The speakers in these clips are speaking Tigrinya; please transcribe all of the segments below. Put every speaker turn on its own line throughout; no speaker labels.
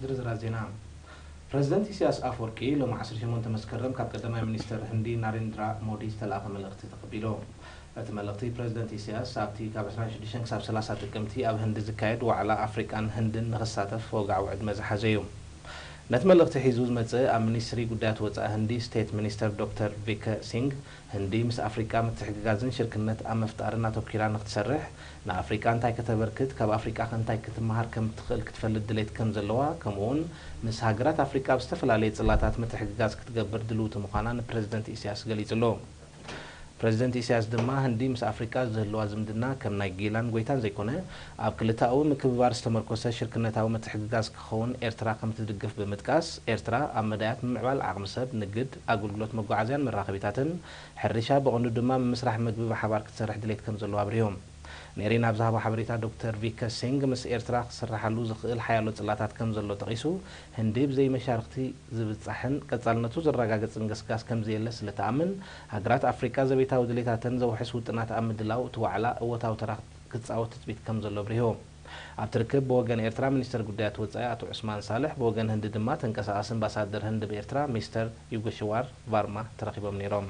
ዝርዝራ ዜና ፕሬዝዳንት ኢሳያስ አፈወርቂ ሎም 18 መስከረም ካብ ቀዳማይ ሚኒስትር ህንዲ ናሬንድራ ሞዲ ዝተላኸ መልእኽቲ ተቀቢሎም እቲ መልእኽቲ ፕሬዝዳንት ኢሳያስ ኣብቲ ካብ 26 ክሳብ 30 ጥቅምቲ ኣብ ህንዲ ዝካየድ ዋዕላ ኣፍሪካን ህንድን ንኽሳተፍ ወጋዕ ዕድመ ዝሓዘ እዩ ነቲ መልእኽቲ ሒዙ ዝመጽእ ኣብ ሚኒስትሪ ጉዳያት ወፃኢ ህንዲ ስቴት ሚኒስተር ዶክተር ቪከ ሲንግ ህንዲ ምስ ኣፍሪካ ምትሕግጋዝን ሽርክነት ኣብ ምፍጣርን ኣተኪራ ንኽትሰርሕ ንኣፍሪካ እንታይ ከተበርክት ካብ ኣፍሪካ እንታይ ክትመሃር ከም ትኽእል ክትፈልጥ ድሌት ከም ዘለዋ ከምኡውን ምስ ሃገራት ኣፍሪካ ብዝተፈላለየ ጽላታት ምትሕግጋዝ ክትገብር ድልውቲ ምዃና ንፕሬዝደንት ኢሳያስ ገሊጹሎ ፕሬዝደንት ኢሳያስ ድማ ህንዲ ምስ ኣፍሪካ ዝህልዋ ዝምድና ከም ናይ ጌላን ጎይታን ዘይኮነ ኣብ ክልታዊ ምክብባር ዝተመርኮሰ ሽርክነታዊ ምትሕግጋዝ ክኸውን ኤርትራ ከም ትድግፍ ብምጥቃስ ኤርትራ ኣብ መዳያት ምምዕባል ዓቕሚ ሰብ ንግድ ኣገልግሎት መጓዓዝያን መራኸቢታትን ሕርሻ ብቐንዱ ድማ ምምስራሕ ምግቢ ብሓባር ክትሰርሕ ድሌት ከም ዘለዋ ኣብሪሆም ነሪና ብዛሃባ ሓበሬታ ዶክተር ቪከ ሲንግ ምስ ኤርትራ ክስራሓሉ ዝኽእል ሓያሎ ጽላታት ከም ዘሎ ጠቒሱ ህንዲ ብዘይ መሻርክቲ ዝብጻሕን ቀጻልነቱ ዝረጋገጽ እንቅስቃስ ከም ዘየለ ስለተኣምን ሃገራት ኣፍሪካ ዘቤታዊ ድሌታትን ዘውሕስ ውጥናት ኣብ ምድላው እቲ ዋዕላ እወታዊ ተራ ክጻወት ትጽቢት ከም ዘሎ ኣብሪሆም ኣብ ትርክብ ብወገን ኤርትራ ሚኒስትር ጉዳያት ወፃኢ ኣቶ ዑስማን ሳልሕ ብወገን ህንዲ ድማ ተንቀሳቓሲ ኣምባሳደር ህንዲ ብኤርትራ ሚስተር ዩጎሽዋር ቫርማ ተረኺቦም ነይሮም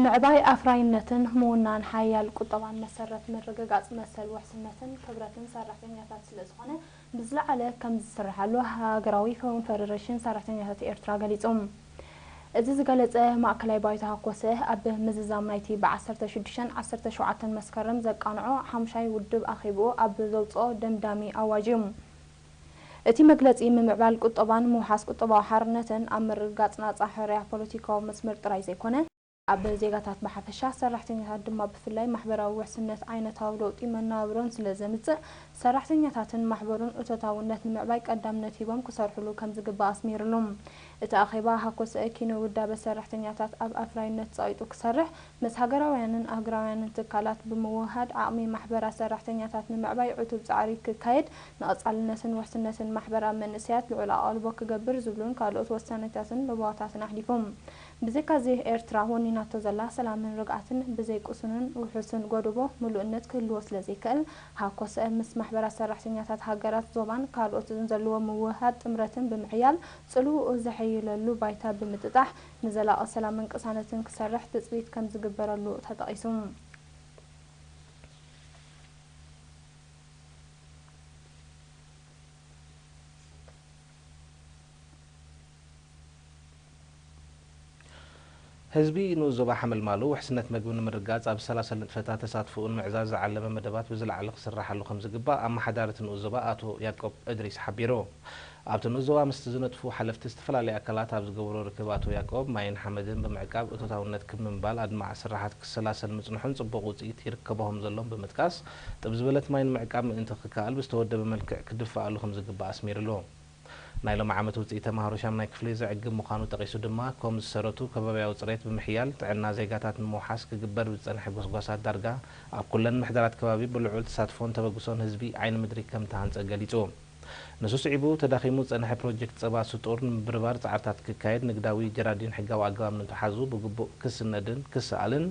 ምዕባይ ኣፍራይነትን ህሙናን ሓያል ቁጠባን መሰረት ምርግጋጽ መሰል ውሕስነትን ክብረትን ሰራሕተኛታት ስለዝኾነ ብዝለዓለ ከም ዝስርሓሉ ሃገራዊ ኮንፈደሬሽን ሰራሕተኛታት ኤርትራ ገሊጾም እዚ ዝገለጸ ማእከላይ ባይታ ሃኮሰ ኣብ ምዝዛም ናይቲ ብ16-17 መስከረም ዘቃንዖ ሓምሻይ ውድብ ኣኺብኡ ኣብ ዘውፅኦ ደምዳሚ ኣዋጅ እዩ እቲ መግለጺ ምምዕባል ቁጠባን ምውሓስ ቁጠባዊ ሓርነትን ኣብ ምርግጋጽ ናጻ ሕርያ ፖለቲካዊ መስመር ጥራይ ዘይኮነ ኣብ ዜጋታት ብሓፈሻ ሰራሕተኛታት ድማ ብፍላይ ማሕበራዊ ውሕስነት ዓይነታዊ ለውጢ መናብሮን ስለዘምጽእ ሰራሕተኛታትን ማሕበሩን እቶታውነት ንምዕባይ ቀዳምነት ሂቦም ክሰርሕሉ ከም ዝግባእ ኣስሚሩሎም እቲ ኣኼባ ሃኮሰ ኪነ ውዳበ ሰራሕተኛታት ኣብ ኣፍራይነት ጸይጡ ክሰርሕ ምስ ሃገራውያንን ኣህጉራውያንን ትካላት ብምውሃድ ዓቕሚ ማሕበራ ሰራሕተኛታት ንምዕባይ ዕቱብ ጻዕሪ ክካየድ ንቐጻልነትን ውሕስነትን ማሕበራ መንእሰያት ልዑል ኣቓልቦ ክገብር ዝብሉን ካልኦት ወሳነታትን ልባዋታትን ኣሕሊፎም ብዘይካዚ ኤርትራ ወኒናቶ ዘላ ሰላምን ርግኣትን ብዘይ ቁስንን ውሕስን ጎድቦ ምሉእነት ክህልዎ ስለዘይክእል ሃኮሰ ምስ ማሕበራ ሰራሕተኛታት ሃገራት ዞባን ካልኦትን ዘለዎ ምውህሃድ ጥምረትን ብምሕያል ጽልው ዘሐይለሉ ባይታ ብምጥጣሕ ንዘላቒ ሰላምን ቅሳነትን ክሰርሕ ትጽቢት ከም ዝግበረሉ ተጠቒሱ
ህዝቢ ንዞባ ሓመልማሉ ውሕስነት ምግቢ ንምርጋጽ ኣብ 30 ንጥፈታት ተሳትፎኡን ምዕዛዝ ዝዓለመ መደባት ብዝለዓለ ክስራሓሉ ከም ዝግባእ ኣመሓዳሪ ንዞባ ኣቶ ያዕቆብ እድሪስ ሓቢሩ ኣብቲ ንዞባ ምስቲ ዝነጥፉ ሓለፍቲ ዝተፈላለዩ ኣካላት ኣብ ዝገብሮ ርክብ ኣቶ ያዕቆብ ማይን ሓመድን ብምዕቃብ እቶታውነት ክምንባል ኣድማዕ ስራሓት ክሰላሰል ምጽንሑን ጽቡቕ ውጽኢት ይርከበዎም ዘሎም ብምጥቃስ ጥብ ዝበለት ማይን ምዕቃብ ምእንቲ ክከኣል ብዝተወደበ መልክዕ ክድፈኣሉ ከም ዝግባእ ኣስሚሩሉ ናይ ሎም ዓመት ውጽኢት ተማሃሮ ሻምናይ ክፍሊ ዝዕግብ ምዃኑ ጠቒሱ ድማ ከም ዝሰረቱ ከባብያዊ ጽሬት ብምሕያል ጥዕና ዜጋታት ንምውሓስ ክግበር ብዝጸንሐ ጎስጓሳት ዳርጋ ኣብ ኩለን ምሕደራት ከባቢ ብልዑል ተሳትፎን ተበግሶን ህዝቢ ዓይኒ ምድሪ ከም ተሃንጸ ገሊጹ ንሱ ስዒቡ ተዳኺሙ ጸንሐ ፕሮጀክት ጸባ ስጡር ንምብርባር ጻዕርታት ክካየድ ንግዳዊ ጀራዲን ሕጋዊ ኣገባብ ንተሓዙ ብግቡእ ክስነድን ክሰኣልን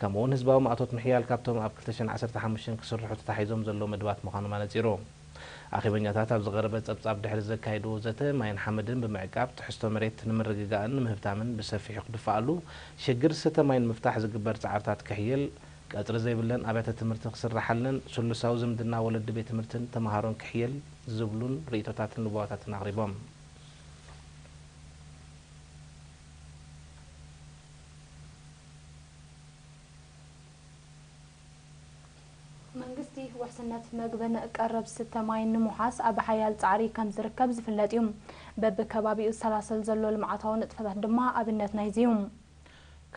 ከምኡውን ህዝባዊ ማእቶት ምሕያል ካብቶም ኣብ 2015 ክስርሑ ተታሒዞም ዘለዉ መድባት ምዃኑ ኣነጺሩ ኣኺበኛታት ኣብ ዝቐረበ ጸብጻብ ድሕሪ ዘካይድዎ ዘተ ማይን ሓመድን ብምዕቃብ ትሕዝቶ መሬት ንምርግጋእን ምህብታምን ብሰፊሑ ክድፈኣሉ ሽግር ሰተ ማይን ምፍታሕ ዝግበር ጻዕርታት ክሕየል ቀጽሪ ዘይብለን ኣብያተ ትምህርቲ ክስራሓለን ስሉሳዊ ዝምድና ወለዲ ቤት ትምህርትን ተምሃሮን ክሕየል ዝብሉን ርእቶታትን ልባዋታትን ኣቕሪቦም
መንግስቲ ውሕስነት መግብን ቀረብ ስተ ማይን ንምውሓስ ኣብ ሓያል ጻዕሪ ከም ዝርከብ ዝፍለጥ እዩ በብከባቢኡ ሰላሰል ዘሎ ልምዓታዊ ንጥፈታት ድማ ኣብነት ናይዚ እዩ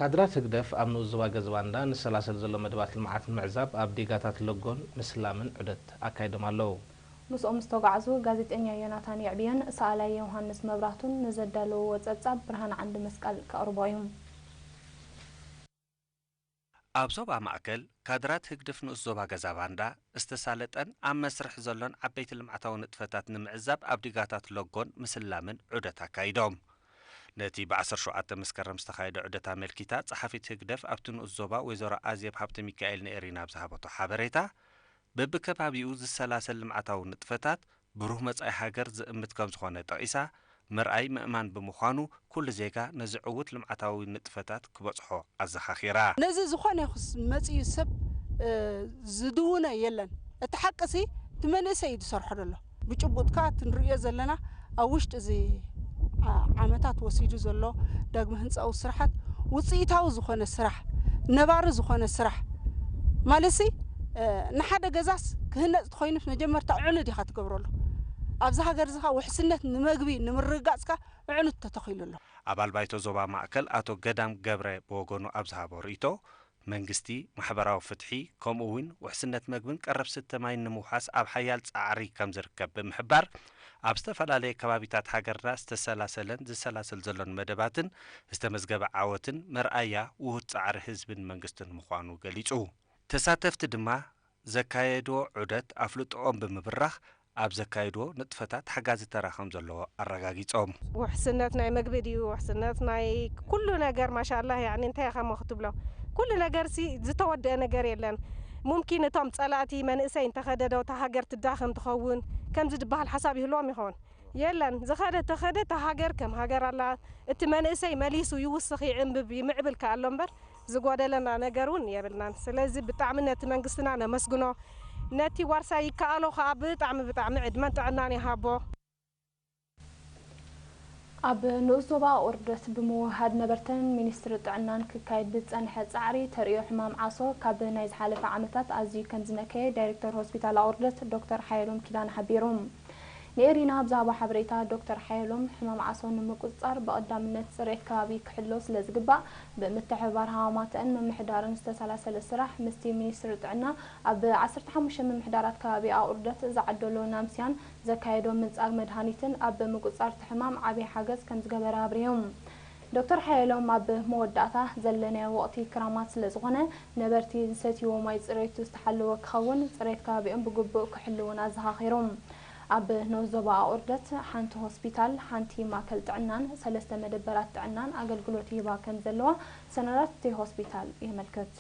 ካድራት ህግደፍ ኣብ ንኡዞባ ገዝባንዳ ንሰላሰል ዘሎ መድባት ልምዓት ምዕዛብ ኣብ ዴጋታት ለጎን ምስላምን ዑደት ኣካይዶም ኣለዉ
ምስኦም ዝተጓዕዙ ጋዜጠኛ ዮናታን ይዕብየን ሰኣላይ ዮሃንስ መብራቱን ንዘዳለዎ ጸብጻብ ብርሃን ዓንዲ መስቀል ከቕርቦ እዩ
ኣብ ዞባ ማእከል ካድራት ህግደፍ ንኡስ ዞባ ገዛባንዳ እስተሳለጠን ኣብ መስርሕ ዘሎን ዓበይቲ ልምዓታዊ ንጥፈታት ንምዕዛብ ኣብ ዲጋታት ለጎን ምስላምን ዑደት ኣካይዶም ነቲ ብ17 መስከረም ዝተኻየደ ዑደት ኣመልኪታ ጸሓፊት ህግደፍ ኣብቲ ንኡስ ዞባ ወይዘሮ ኣዜብ ሃብተ ሚካኤል ነኤሪና ብዝሃበቶ ሓበሬታ በብከባቢኡ ዝሰላሰል ልምዓታዊ ንጥፈታት ብሩህ መጻኢ ሃገር ዝእምት ከም ዝኾነ ጠቂሳ مرأي مأمان بمخانو كل زيغا نزعوت لمعتاوي نطفتات كبصحو أزخاخيرا
نزي زخاني خص مصي سب زدونا يلن اتحقسي تمني سيد صرح له بجبوتكا تنريا زلنا اوشت زي عامتات وسيدو زلو داغم هنصاو سرحات وصيتاو زخونه سرح نبار زخونه سرح مالسي نحدا غزاس كهنه تخوينف مجمرتا عنود يخا تقبرلو أبز هاجر زخا وحسنة نمجبي نمرقاسكا عنود تتخيل له.
أبال بايتو زوبا مأكل أتو قدام جبرة بوغونو أبزها بوريتو منجستي محبراو فتحي كوموين وحسنة مجبن قرب 6 ماين نموحاس أب حيال تعري كم زركب بمحبر أبستفل عليه كبابيتات هاجر راس تسلاسلن زسلاسل زلون مدباتن استمزجب عوتن مرأيا وهو تعر حزب منجستن مخوانو قليتو تساتفت دما زكايدو عدت أفلطهم بمبرخ أبزكايدو نطفتات حجاز تراخم زلوا الرجاجيتهم
وحسناتنا مقبدي وحسناتنا كل نجار ما شاء الله يعني انت يا خم مخطوب له كل نجار سي زتود نجار يلان ممكن تام صلاتي من إسين تخددو تهاجر تداخم تخون كم زد بحال حساب يهلوم يخون يلان زخدت تخدت تهاجر كم هاجر الله اتمن إسي مليسو يوسخي عمب يمعبل كاللمبر زقود لنا نجارون يبلنا سلازي بتعملنا تمنقصنا أنا مسجنا نتي ورساي كالو خابط عم بتعم عدمان تعناني هابو
أب نوزوبا أوردت بموهد نبرتن مينستر طعنان كايد بتصنح صعري تريو حمام عصو كاب نايز حالف عامتات ازي كنزنكي دايركتور هوسبيتال أوردت دكتور حيلوم كيدان حبيروم نيرينا بزابا حبريتا دكتور حيلوم حمام عصو نمقصار بقدامنت صريت كابي كحلو سلازقبا بمتحبار هاماتن ممحدارن استسلاسل السراح مستي مينستر طعنا اب 15 ممحدارات كابي أوردت زعدلو نامسيان زكايدو منصار مدهانيتن اب مقصار حمام عبي حاجز كم زغبرا بريوم دكتور حيلوم اب موداتا زلنا وقتي كرامات سلازغونه نبرتي ستيو ماي صريت استحلو كخون صريت كابي ام بغبو كحلونا زهاخيروم أب نوزوبا أوردت حانت هوسبيتال حانتي ماكل تعنان سلسة مدبرات تعنان أقل قلوتي باكن زلوا سنرات تي هوسبيتال يملكت